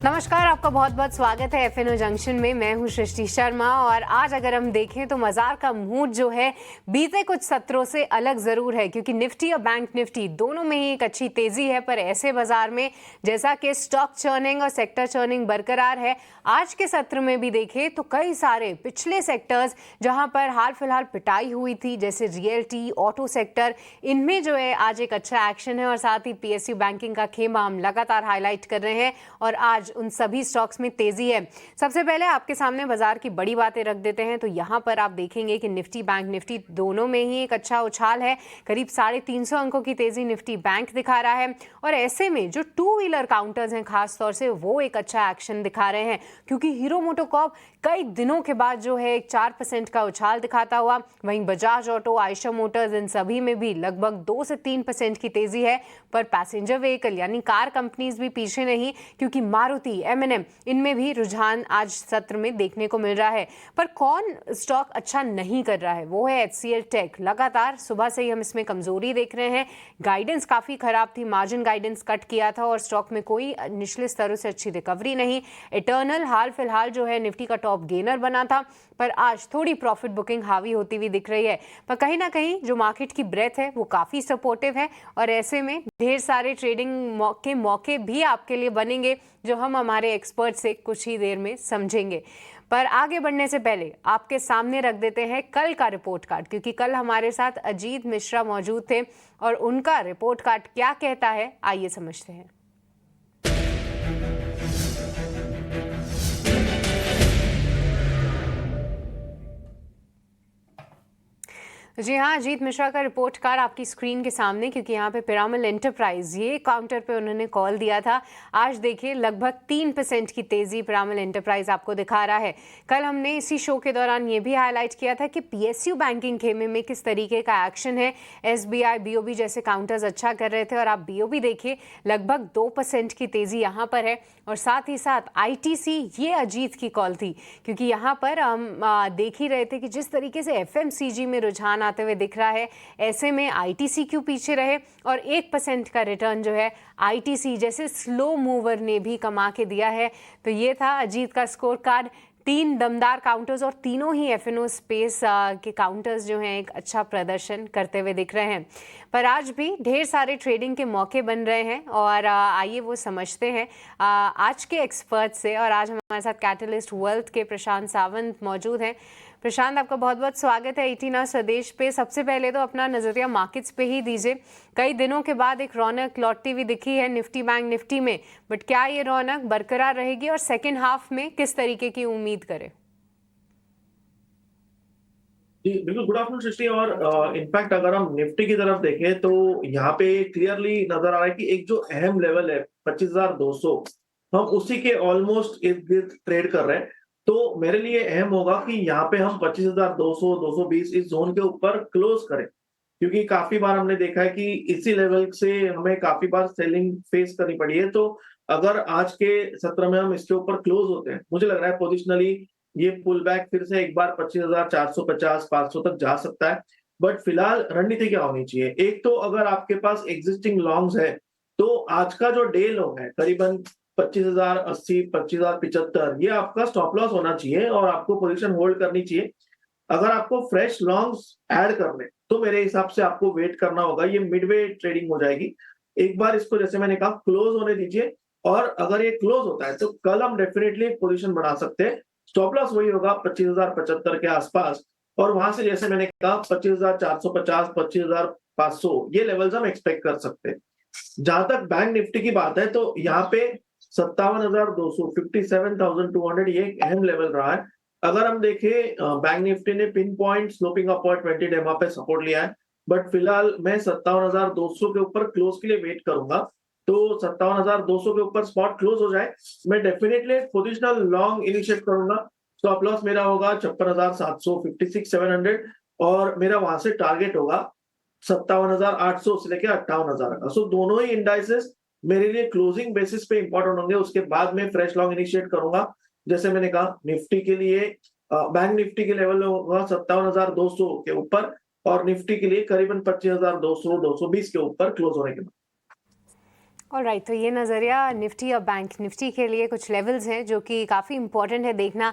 नमस्कार, आपका बहुत बहुत स्वागत है एफएनओ जंक्शन में। मैं हूं सृष्टि शर्मा और आज अगर हम देखें तो बाजार का मूड जो है बीते कुछ सत्रों से अलग जरूर है, क्योंकि निफ्टी और बैंक निफ्टी दोनों में ही एक अच्छी तेजी है। पर ऐसे बाजार में जैसा कि स्टॉक चर्निंग और सेक्टर चर्निंग बरकरार है, आज के सत्र में भी देखें तो कई सारे पिछले सेक्टर्स जहां पर हाल फिलहाल पिटाई हुई थी, जैसे रियल्टी, ऑटो सेक्टर, इनमें जो है आज एक अच्छा एक्शन है। और साथ ही पीएसयू बैंकिंग का खेमा हम लगातार हाईलाइट कर रहे हैं और आज उन सभी स्टॉक्स में तेजी है। सबसे पहले आपके सामने बाजार की बड़ी बातें रख देते हैं, तो यहां पर आप देखेंगे कि निफ्टी बैंक निफ्टी दोनों में ही एक अच्छा उछाल है। करीब 350 अंकों की तेजी निफ्टी बैंक दिखा रहा है। और ऐसे में जो टू व्हीलर काउंटर्स हैं खास तौर से, वो एक अच्छा एक्शन दिखा रहे हैं, क्योंकि हीरो मोटोकॉर्प कई दिनों के बाद जो है एक 4% का उछाल दिखाता हुआ, वहीं बजाज ऑटो, आयशर मोटर्स, इन सभी में भी लगभग 2 से 3% की तेजी है। पर पैसेंजर व्हीकल यानी कार कंपनीज भी पीछे नहीं, क्योंकि मारुति, एमएनएम, इनमें भी रुझान आज सत्र में देखने को मिल रहा है। पर कौन स्टॉक अच्छा नहीं कर रहा है, वो है एचसीएल टेक। लगातार सुबह से ही हम इसमें कमजोरी देख रहे हैं। गाइडेंस काफी खराब थी, मार्जिन गाइडेंस कट किया था और स्टॉक में कोई निचले स्तरों से अच्छी रिकवरी नहीं। इटर्नल हाल फिलहाल जो है निफ्टी का टॉप गेनर बना था, पर आज थोड़ी प्रॉफिट बुकिंग हावी होती हुई दिख रही है। पर कहीं ना कहीं जो मार्केट की ब्रेथ है वो काफी सपोर्टिव है और ऐसे में ढेर सारे ट्रेडिंग के मौके भी आपके लिए बनेंगे, जो हम हमारे एक्सपर्ट से कुछ ही देर में समझेंगे। पर आगे बढ़ने से पहले आपके सामने रख देते हैं कल का रिपोर्ट कार्ड, क्योंकि कल हमारे साथ अजीत मिश्रा मौजूद थे और उनका रिपोर्ट कार्ड क्या कहता है, आइए समझते हैं। जी हाँ, अजीत मिश्रा का रिपोर्ट कार्ड आपकी स्क्रीन के सामने, क्योंकि यहाँ पे पिरामिड एंटरप्राइज ये काउंटर पे उन्होंने कॉल दिया था। आज देखिए लगभग 3% की तेजी पिरामिड एंटरप्राइज आपको दिखा रहा है। कल हमने इसी शो के दौरान ये भी हाईलाइट किया था कि पीएसयू बैंकिंग खेमे में किस तरीके का एक्शन है। एसबीआई, बीओबी जैसे काउंटर्स अच्छा कर रहे थे और आप बीओबी देखिए लगभग 2% की तेजी यहाँ पर है। और साथ ही साथ आईटीसी, ये अजीत की कॉल थी, क्योंकि यहाँ पर हम देख ही रहे थे कि जिस तरीके से एफएमसीजी में रुझान आते हुए दिख रहा है, ऐसे में आईटीसी क्यों पीछे रहे। और 1% का रिटर्न जो है आईटीसी जैसे स्लो मूवर ने भी कमा के दिया है। तो ये था अजीत का स्कोर कार्ड। 3 दमदार काउंटर्स और तीनों ही एफएनओ स्पेस के काउंटर्स जो हैं एक अच्छा प्रदर्शन करते हुए दिख रहे हैं। पर आज भी ढेर सारे ट्रेडिंग के मौके बन रहे हैं और आइए वो समझते हैं आज के एक्सपर्ट से। और आज हमारे साथ कैटलिस्ट वेल्थ के प्रशांत सावंत मौजूद हैं। प्रशांत, आपका बहुत बहुत स्वागत है 18 आवर्स स्वदेश पे। सबसे पहले तो अपना नजरिया मार्केट्स पे ही दीजिए। कई दिनों के बाद एक रौनक लौटती हुई दिखी है निफ्टी बैंक निफ्टी में, बट क्या ये रौनक बरकरार रहेगी और सेकेंड हाफ में किस तरीके की उम्मीद करें? जी बिल्कुल, गुड आफ्टरनून सृष्टि। और इनफैक्ट अगर हम निफ्टी की तरफ देखें तो यहाँ पे क्लियरली नजर आ रहा है कि एक जो अहम लेवल है 25,200, हम उसी के ऑलमोस्ट इर्द गिर्द ट्रेड कर रहे हैं। तो मेरे लिए अहम होगा कि यहाँ पे हम 25,200 220 इस जोन के ऊपर क्लोज करें, क्योंकि काफी बार हमने देखा है कि इसी लेवल से हमें काफी बार सेलिंग फेस करनी पड़ी है। तो अगर आज के सत्र में हम इसके ऊपर क्लोज होते हैं, मुझे लग रहा है पोजिशनली ये पुल बैक फिर से एक बार 25,450 500 तक जा सकता है। बट फिलहाल रणनीति क्या होनी चाहिए? एक तो अगर आपके पास एग्जिस्टिंग लॉन्ग्स है, तो आज का जो डे लो है करीबन 25,080 25,075, ये आपका स्टॉप लॉस होना चाहिए और आपको पोजीशन होल्ड करनी चाहिए। अगर आपको फ्रेश लॉन्ग्स ऐड करने, तो मेरे हिसाब से आपको वेट करना होगा। ये मिडवे ट्रेडिंग हो जाएगी। एक बार इसको जैसे मैंने कहा क्लोज होने दीजिए, और अगर ये क्लोज होता है तो कल हम डेफिनेटली एक पोजीशन बना सकते हैं। स्टॉप लॉस वही होगा 25,075 के आसपास, और वहां से जैसे मैंने कहा 25,450 25,500 ये लेवल्स हम एक्सपेक्ट कर सकते हैं। जहां तक बैंक निफ्टी की बात है, तो यहाँ पे 57,200 57,200 ये एक अहम लेवल रहा है। अगर हम देखें बैंक निफ्टी ने pin point sloping upward 20 day पे सपोर्ट लिया है, बट फिलहाल मैं 57,200 के ऊपर क्लोज के लिए वेट करूंगा। तो 57,200 के ऊपर स्पॉट क्लोज हो जाए, मैं डेफिनेटली पोजिशनल लॉन्ग इनिशिएट करूंगा। स्टॉप लॉस मेरा होगा 56,700 56,700, और मेरा वहां से टारगेट होगा 57,800 से लेकर 58,000 का। सो दोनों ही इंडाइसेस मेरे लिए क्लोजिंग बेसिस पे इंपॉर्टेंट होंगे। उसके बाद में फ्रेश लॉन्ग इनिशिएट करूंगा। जैसे मैंने कहा निफ्टी के लिए बैंक निफ्टी के लेवल होगा 57,200 के ऊपर, और निफ्टी के लिए करीबन 25,200 220 के ऊपर क्लोज होने के बाद। ऑलराइट, तो ये नज़रिया निफ्टी और बैंक निफ्टी के लिए कुछ लेवल्स हैं जो कि काफ़ी इंपॉर्टेंट है देखना।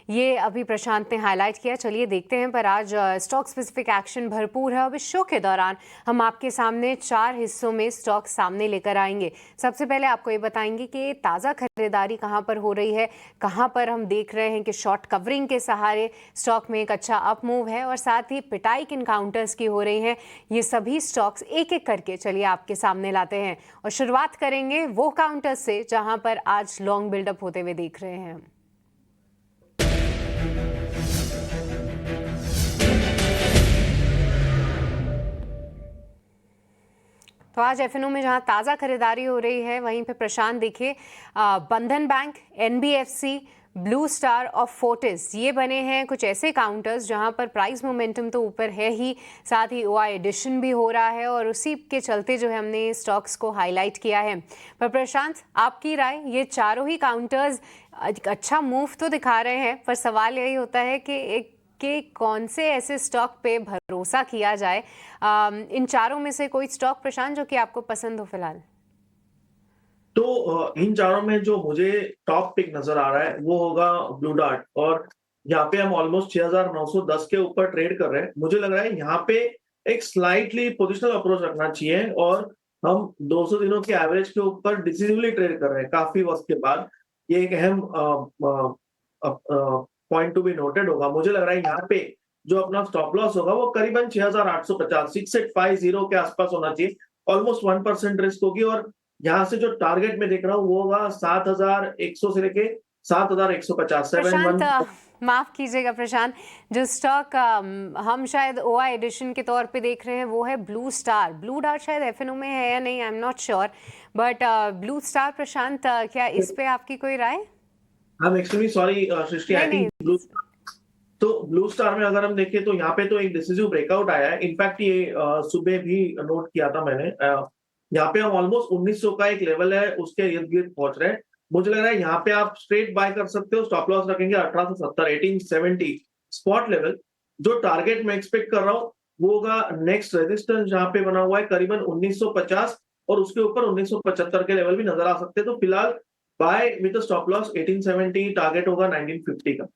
ये अभी प्रशांत ने हाईलाइट किया, चलिए देखते हैं। पर आज स्टॉक स्पेसिफिक एक्शन भरपूर है। अब इस शो के दौरान हम आपके सामने 4 हिस्सों में स्टॉक सामने लेकर आएंगे। सबसे पहले आपको ये बताएंगे कि ताज़ा खरीदारी कहाँ पर हो रही है, कहाँ पर हम देख रहे हैं कि शॉर्ट कवरिंग के सहारे स्टॉक में एक अच्छा अप मूव है, और साथ ही पिटाई किन काउंटर्स की हो रही है। ये सभी स्टॉक्स एक एक करके चलिए आपके सामने लाते हैं, और शुरुआत करेंगे वो काउंटर्स से जहां पर आज लॉन्ग बिल्डअप होते हुए देख रहे हैं। तो आज एफएनओ में जहां ताज़ा खरीदारी हो रही है, वहीं पे प्रशांत देखिए, बंधन बैंक, एनबीएफसी, ब्लू स्टार और फोर्टिस, ये बने हैं कुछ ऐसे काउंटर्स जहां पर प्राइस मोमेंटम तो ऊपर है ही, साथ ही ओआई एडिशन भी हो रहा है, और उसी के चलते जो है हमने स्टॉक्स को हाईलाइट किया है। पर प्रशांत, आपकी राय, ये चारों ही काउंटर्स अच्छा मूव तो दिखा रहे हैं, पर सवाल यही होता है कि कौन से ऐसे स्टॉक पे भरोसा किया जाए। इन चारों में से कोई स्टॉक प्रशांत जो कि आपको पसंद हो फिलहाल? तो इन चारों में जो मुझे टॉप पिक नजर आ रहा है वो होगा ब्लू डार्ट, और यहाँ पे हम ऑलमोस्ट 6,910 के ऊपर ट्रेड कर रहे हैं। मुझे लग रहा है यहाँ पे एक स्लाइटली पोजिशनल अप्रोच रखना चाहिए, और हम 200 दिनों के एवरेज के ऊपर डिसिसिवली ट्रेड कर रहे हैं काफी वक्त के बाद। ये एक अहम पॉइंट टू बी नोटेड होगा। मुझे लग रहा है यहाँ पे जो अपना स्टॉप लॉस होगा वो करीबन 6,850 6850 के आसपास होना चाहिए। ऑलमोस्ट 1% रिस्क होगी, और यहाँ से जो टारगेट मैं देख रहा हूँ वो होगा 7,100 से लेके 7,150 प्रशांत, 7 माफ कीजिएगा प्रशांत, जो स्टॉक हम शायद ओआई एडिशन के तौर पे देख रहे हैं वो है ब्लू स्टार। ब्लू डार्ट शायद एफएनओ में है या नहीं, I am not sure, but Blue Star Prashant, क्या इस पे आपकी कोई राय? I am extremely sorry Srishti, नहीं आई नहीं। थिंक ब्लू स्टार में अगर हम देखें तो यहाँ पे तो एक डिसिसिव ब्रेकआउट आया है। इनफैक्ट ये सुबह भी नोट किया था मैंने। यहाँ पे हम ऑलमोस्ट 1900 का एक लेवल है उसके इर्द गिर्द पहुंच रहे हैं। मुझे लग रहा है यहाँ पे आप स्ट्रेट बाय कर सकते हो, स्टॉप लॉस रखेंगे 1870 1870 स्पॉट लेवल। जो टारगेट मैं एक्सपेक्ट कर रहा हूँ वो होगा नेक्स्ट रेजिस्टेंस जहाँ पे बना हुआ है करीबन 1950, और उसके ऊपर 1975 के लेवल भी नजर आ सकते हैं। तो फिलहाल buy with stop loss 1870, target होगा 1950 का।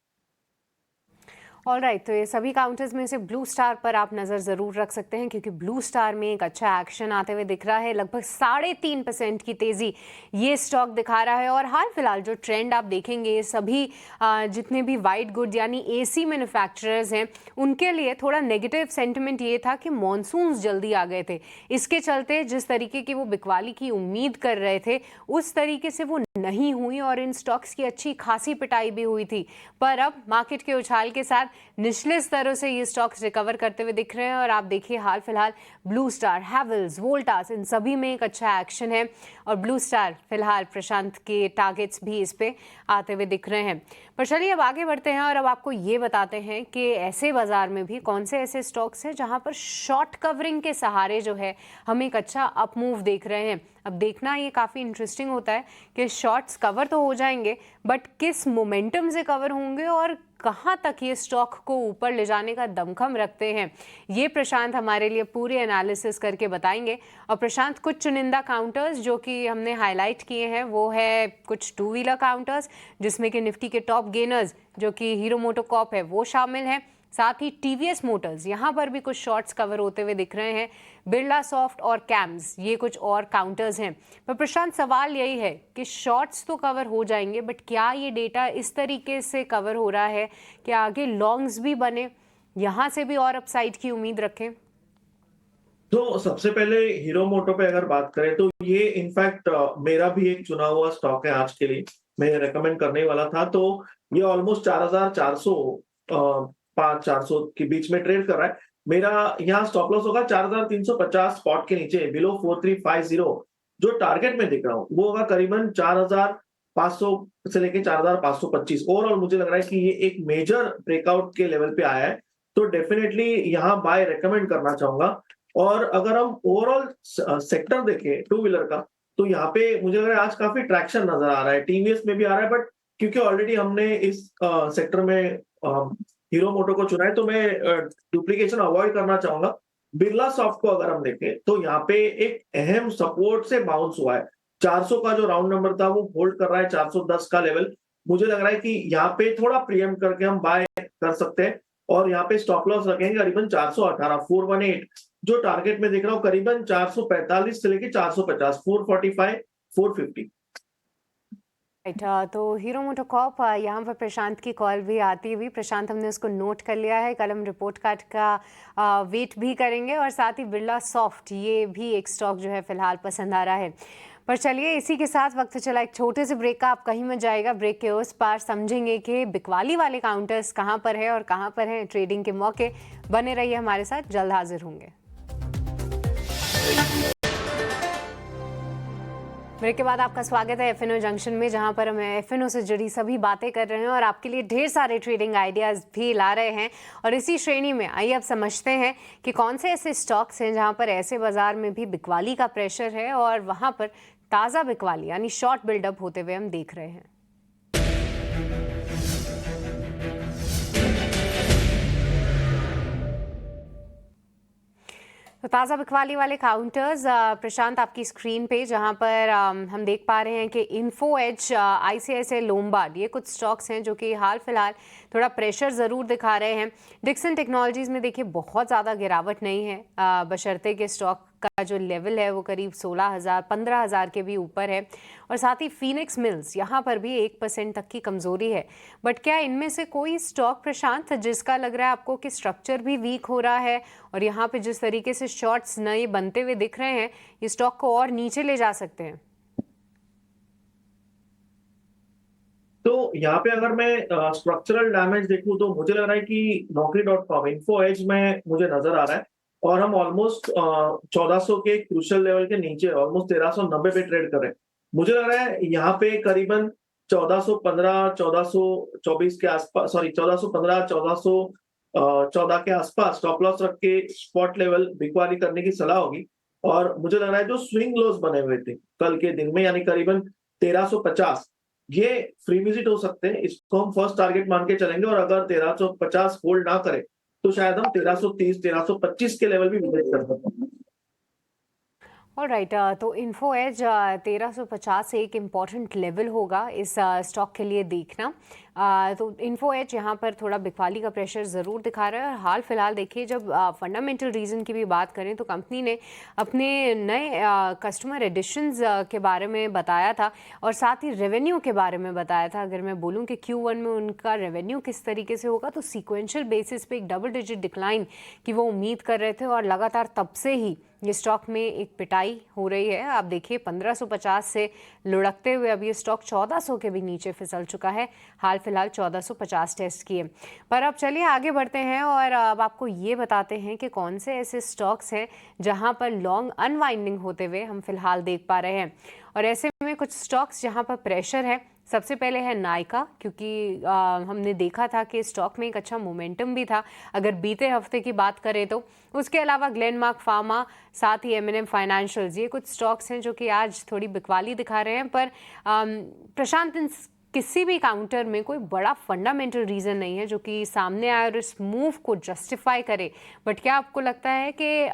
ऑलराइट, तो ये सभी काउंटर्स में से ब्लू स्टार पर आप नज़र ज़रूर रख सकते हैं, क्योंकि ब्लू स्टार में एक अच्छा एक्शन आते हुए दिख रहा है। लगभग 3.5% की तेज़ी ये स्टॉक दिखा रहा है। और हाल फिलहाल जो ट्रेंड आप देखेंगे, ये सभी जितने भी वाइट गुड यानी एसी मैन्युफैक्चरर्स हैं, उनके लिए थोड़ा नेगेटिव सेंटिमेंट ये था कि मॉनसून्स जल्दी आ गए थे। इसके चलते जिस तरीके की वो बिकवाली की उम्मीद कर रहे थे, उस तरीके से वो नहीं हुई, और इन स्टॉक्स की अच्छी खासी पिटाई भी हुई थी। पर अब मार्केट के उछाल के साथ निचले स्तरों से ये स्टॉक्स रिकवर करते हुए दिख रहे हैं। और आप देखिए हाल फिलहाल ब्लू स्टार, हैवेल्स, वोल्टास, इन सभी में एक अच्छा एक्शन है, और ब्लू स्टार फिलहाल प्रशांत के टारगेट्स भी इस पे आते हुए दिख रहे हैं। पर चलिए अब आगे बढ़ते हैं, और अब आपको ये बताते हैं कि ऐसे बाजार में भी कौन से ऐसे स्टॉक्स हैं जहां पर शॉर्ट कवरिंग के सहारे जो है हम एक अच्छा अप मूव देख रहे हैं। अब देखना ये काफ़ी इंटरेस्टिंग होता है कि शॉर्ट्स कवर तो हो जाएंगे, बट किस मोमेंटम से कवर होंगे और कहाँ तक ये स्टॉक को ऊपर ले जाने का दमखम रखते हैं, ये प्रशांत हमारे लिए पूरे एनालिसिस करके बताएंगे। और प्रशांत, कुछ चुनिंदा काउंटर्स जो कि हमने हाईलाइट किए हैं वो है कुछ टू व्हीलर काउंटर्स, जिसमें कि निफ्टी के टॉप गेनर्स जो कि हीरो मोटोकॉर्प है वो शामिल हैं, साथ ही टीवीएस मोटर्स, यहाँ पर भी कुछ शॉर्ट्स कवर होते हुए दिख रहे हैं, बिरला सॉफ्ट और कैम्स, ये कुछ और काउंटर्स हैं। पर प्रशांत, सवाल यही है कि शॉर्ट्स तो कवर हो जाएंगे, बट क्या ये डेटा इस तरीके से कवर हो रहा है कि आगे लॉन्ग्स भी बने, यहाँ से भी और अपसाइड की उम्मीद रखें? तो सबसे पहले हीरो मोटो पे अगर बात करें तो ये इनफैक्ट मेरा भी एक चुना हुआ स्टॉक है आज के लिए, मैं रेकमेंड करने वाला था। तो ये ऑलमोस्ट 4,400 5,400 के बीच में ट्रेड कर रहा है। मेरा यहाँ स्टॉप लॉस होगा 4,350 स्पॉट के नीचे, बिलो 4,350। जो टारगेट में दिख रहा हूँ वो होगा करीबन 4,500 से लेके 4,525। ओवरऑल मुझे लग रहा है कि ये एक मेजर ब्रेकआउट के लेवल पे आया है, तो डेफिनेटली यहाँ बाय रेकमेंड करना चाहूंगा। और अगर हम ओवरऑल सेक्टर देखें टू व्हीलर का, तो यहाँ पे मुझे लग रहा है आज काफी ट्रैक्शन नजर आ रहा है। टीवीएस में भी आ रहा है, बट क्योंकि ऑलरेडी हमने इस सेक्टर में हीरो मोटो को चुना है तो मैं डुप्लीकेशन अवॉइड करना चाहूंगा। बिरला सॉफ्ट को अगर हम देखें तो यहाँ पे एक अहम सपोर्ट से बाउंस हुआ है। 400 का जो राउंड नंबर था वो होल्ड कर रहा है, 410 का लेवल। मुझे लग रहा है कि यहाँ पे थोड़ा प्रीएम्प्ट करके हम बाय कर सकते हैं और यहाँ पे स्टॉप लॉस रखेंगे करीबन 418, 418 जो टारगेट में देख रहा हूँ करीबन 445 से लेके 450, 445, 450। राइट। तो हीरो मोटोकॉर्प यहाँ पर प्रशांत की कॉल भी आती हुई। प्रशांत, हमने उसको नोट कर लिया है। कल हम रिपोर्ट कार्ड का वेट भी करेंगे और साथ ही बिरला सॉफ्ट, ये भी एक स्टॉक जो है फिलहाल पसंद आ रहा है। पर चलिए, इसी के साथ वक्त चला एक छोटे से ब्रेक का। आप कहीं मत जाएगा, ब्रेक के उस पार समझेंगे कि बिकवाली वाले काउंटर्स कहाँ पर है और कहाँ पर हैं ट्रेडिंग के मौके। बने रहिए हमारे साथ, जल्द हाजिर होंगे। ब्रेक के बाद आपका स्वागत है एफएनओ जंक्शन में, जहां पर हम एफएनओ से जुड़ी सभी बातें कर रहे हैं और आपके लिए ढेर सारे ट्रेडिंग आइडियाज़ भी ला रहे हैं। और इसी श्रेणी में आइए अब समझते हैं कि कौन से ऐसे स्टॉक्स हैं जहां पर ऐसे बाजार में भी बिकवाली का प्रेशर है और वहां पर ताज़ा बिकवाली यानी शॉर्ट बिल्डअप होते हुए हम देख रहे हैं। तो ताज़ा बिकवाली वाले काउंटर्स प्रशांत आपकी स्क्रीन पे, जहां पर हम देख पा रहे हैं कि इन्फो एज, आईसीआईसीआई लोम्बार्ड, ये कुछ स्टॉक्स हैं जो कि हाल फिलहाल थोड़ा प्रेशर ज़रूर दिखा रहे हैं। डिक्सन टेक्नोलॉजीज़ में देखिए बहुत ज़्यादा गिरावट नहीं है, बशर्ते के स्टॉक का जो लेवल है वो करीब 16,000 15,000 के भी ऊपर है। और साथ ही फीनिक्स मिल्स, यहाँ पर भी 1% तक की कमज़ोरी है। बट क्या इनमें से कोई स्टॉक प्रशांत जिसका लग रहा है आपको कि स्ट्रक्चर भी वीक हो रहा है और यहाँ पे जिस तरीके से शॉर्ट्स नए बनते हुए दिख रहे हैं, ये स्टॉक को और नीचे ले जा सकते हैं? तो यहाँ पे अगर मैं स्ट्रक्चरल डैमेज देखूं तो मुझे लग रहा है कि Naukri.com, इन्फो एज में मुझे नजर आ रहा है और हम ऑलमोस्ट 1400 के क्रूशियल लेवल के नीचे ऑलमोस्ट 1390 पे ट्रेड कर रहे हैं। मुझे लग रहा है यहाँ पे करीबन 1415, 1424 के आसपास, सॉरी 1415, 1414 के आसपास स्टॉप लॉस रख के स्पॉट लेवल बिकवाली करने की सलाह होगी। और मुझे लग रहा है जो स्विंग लोस बने हुए थे कल के दिन में, यानी करीबन 1350, ये फ्री विजिट हो सकते हैं। इसको हम फर्स्ट टारगेट मान के चलेंगे और अगर 1350 होल्ड ना करे तो शायद हम 1330, 1325 के लेवल भी विजिट कर सकते हैं। ऑलराइट। तो इन्फो एज 1350 से एक इम्पॉर्टेंट लेवल होगा इस स्टॉक के लिए देखना। तो इन्फो एज यहाँ पर थोड़ा बिकवाली का प्रेशर ज़रूर दिखा रहा है। और हाल फिलहाल देखिए, जब फंडामेंटल रीज़न की भी बात करें तो कंपनी ने अपने नए कस्टमर एडिशंस के बारे में बताया था और साथ ही रेवेन्यू के बारे में बताया था। अगर मैं बोलूँ कि Q1 में उनका रेवेन्यू किस तरीके से होगा, तो सीक्वेंशियल बेसिस पे एक डबल डिजिट डिक्लाइन की वो उम्मीद कर रहे थे और लगातार तब से ही ये स्टॉक में एक पिटाई हो रही है। आप देखिए 1550 से लुढ़कते हुए अब ये स्टॉक 1400 के भी नीचे फिसल चुका है। हाल फिलहाल 1450 टेस्ट किए। पर अब चलिए आगे बढ़ते हैं और अब आपको ये बताते हैं कि कौन से ऐसे स्टॉक्स हैं जहां पर लॉन्ग अनवाइंडिंग होते हुए हम फिलहाल देख पा रहे हैं। और ऐसे में कुछ स्टॉक्स जहां पर प्रेशर है, सबसे पहले है नायका, क्योंकि हमने देखा था कि स्टॉक में एक अच्छा मोमेंटम भी था अगर बीते हफ्ते की बात करें तो। उसके अलावा ग्लेनमार्क फार्मा, साथ ही एम फाइनेंशियल्स, ये कुछ स्टॉक्स हैं जो कि आज थोड़ी बिकवाली दिखा रहे हैं। पर प्रशांत, इन किसी भी काउंटर में कोई बड़ा फंडामेंटल रीज़न नहीं है जो कि सामने आए और इस मूव को जस्टिफाई करे। बट क्या आपको लगता है कि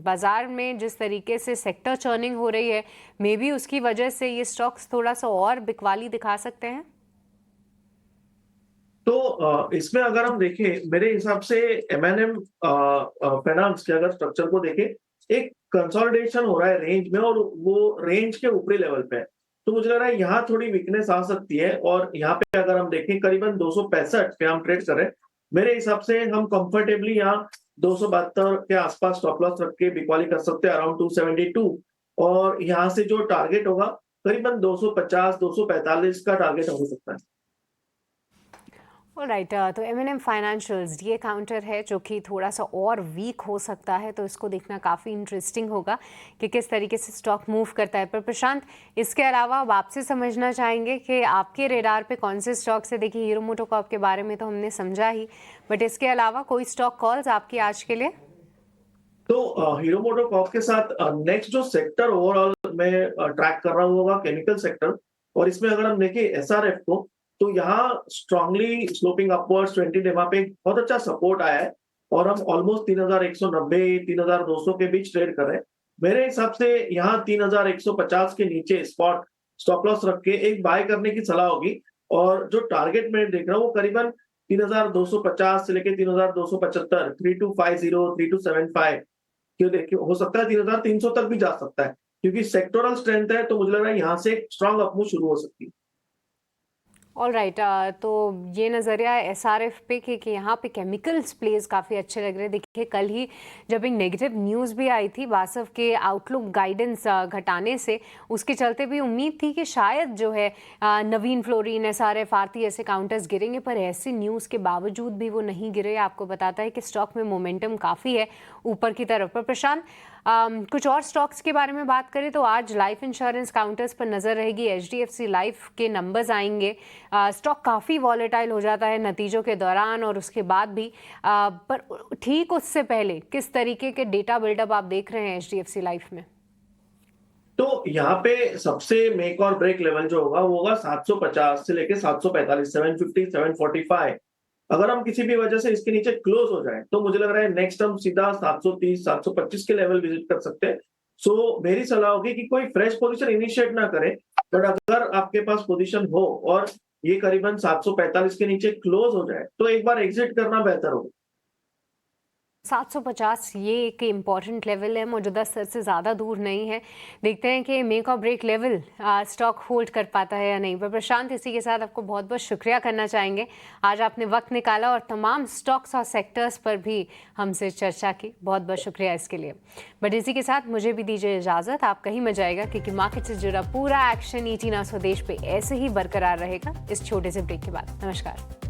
बाजार में जिस तरीके से सेक्टर चर्निंग हो रही है, मे बी उसकी वजह से ये स्टॉक्स थोड़ा सा और बिकवाली दिखा सकते हैं? तो इसमें अगर हम देखें, मेरे हिसाब से एमएनएम फाइनेंस के अगर स्ट्रक्चर को देखें, एक कंसोलिडेशन हो रहा है रेंज में और वो रेंज के ऊपरी लेवल पे है। तो मुझे लग रहा है यहाँ थोड़ी वीकनेस आ सकती है और यहाँ पे अगर हम देखें करीबन 265 पे हम ट्रेड कर रहे हैं। मेरे हिसाब से हम कंफर्टेबली यहाँ 272 के आसपास स्टॉप लॉस रख के बिकवाली कर सकते हैं, अराउंड 272। और यहाँ से जो टारगेट होगा करीबन 250, 245 का टारगेट हो सकता है। ऑलराइट। तो एम फाइनेंशियल्स, ये काउंटर है जो कि थोड़ा सा और वीक हो सकता है, तो इसको देखना काफ़ी इंटरेस्टिंग होगा कि किस तरीके से स्टॉक मूव करता है। पर प्रशांत, इसके अलावा अब आपसे समझना चाहेंगे कि आपके रेडार पे कौन से स्टॉक्स है। देखिए हीरो मोटोकॉर्प के बारे में तो हमने समझा ही, बट इसके अलावा कोई स्टॉक कॉल्स आपकी आज के लिए? तो हीरो मोटोकॉर्प के साथ नेक्स्ट जो सेक्टर ओवरऑल मैं ट्रैक कर रहा हूँ होगा केमिकल सेक्टर। और इसमें अगर हम देखें एसआरएफ को, तो यहाँ स्ट्रांगली स्लोपिंग अपवर्ड्स 20 डेमा पे बहुत अच्छा सपोर्ट आया है और हम ऑलमोस्ट 3190, 3200 के बीच ट्रेड कर रहे हैं। मेरे हिसाब से यहाँ 3150 के नीचे स्टॉप लॉस रख के एक बाय करने की सलाह होगी। और जो टारगेट मैं देख रहा हूँ वो करीबन 3250 से लेके 3275, 3250, 3275 क्यों देखिए हो सकता है 3300 तक भी जा सकता है, क्योंकि सेक्टोरल स्ट्रेंथ है, तो मुझे लग रहा है यहाँ से एक स्ट्रांग अपमूव शुरू हो सकती है। ऑल राइट, तो ये नज़रिया एसआरएफ पे कि यहाँ पे केमिकल्स प्लेस काफ़ी अच्छे लग रहे हैं। देखिए कल ही जब एक नेगेटिव न्यूज़ भी आई थी बासव के आउटलुक गाइडेंस घटाने से, उसके चलते भी उम्मीद थी कि शायद जो है नवीन फ्लोरीन, एसआरएफ, आरती ऐसे काउंटर्स गिरेंगे, पर ऐसे न्यूज़ के बावजूद भी वो नहीं गिरे। आपको बताता है कि स्टॉक में मोमेंटम काफ़ी है ऊपर की तरफ। पर प्रशांत, कुछ और स्टॉक्स के बारे में बात करें तो आज लाइफ इंश्योरेंस काउंटर्स पर नज़र रहेगी। एचडीएफसी लाइफ के नंबर्स आएंगे। स्टॉक काफ़ी वॉलेटाइल हो जाता है नतीजों के दौरान और उसके बाद भी, पर ठीक उससे पहले किस तरीके के डेटा बिल्डअप आप देख रहे हैं एचडीएफसी लाइफ में? तो यहाँ पे सबसे मेक और ब्रेक लेवल जो होगा वो होगा 750 से लेके 745, 750, 745। अगर हम किसी भी वजह से इसके नीचे क्लोज हो जाए तो मुझे लग रहा है नेक्स्ट हम सीधा 730, 725 के लेवल विजिट कर सकते हैं। सो मेरी सलाह होगी कि कोई फ्रेश पोजीशन इनिशिएट ना करे, बट अगर आपके पास पोजीशन हो और ये करीबन 745 के नीचे क्लोज हो जाए तो एक बार एग्जिट करना बेहतर होगा। 750 ये एक इम्पॉर्टेंट लेवल है, मौजूदा स्तर से ज़्यादा दूर नहीं है। देखते हैं कि मेक और ब्रेक लेवल स्टॉक होल्ड कर पाता है या नहीं। पर प्रशांत, इसी के साथ आपको बहुत बहुत शुक्रिया करना चाहेंगे, आज आपने वक्त निकाला और तमाम स्टॉक्स और सेक्टर्स पर भी हमसे चर्चा की। बहुत बहुत शुक्रिया इसके लिए। बट इसी के साथ मुझे भी दीजिए इजाज़त, आप कहीं मत जाएगा क्योंकि मार्केट से जुड़ा पूरा एक्शन ईटी ना स्वदेश पे ऐसे ही बरकरार रहेगा इस छोटे से ब्रेक के बाद। नमस्कार।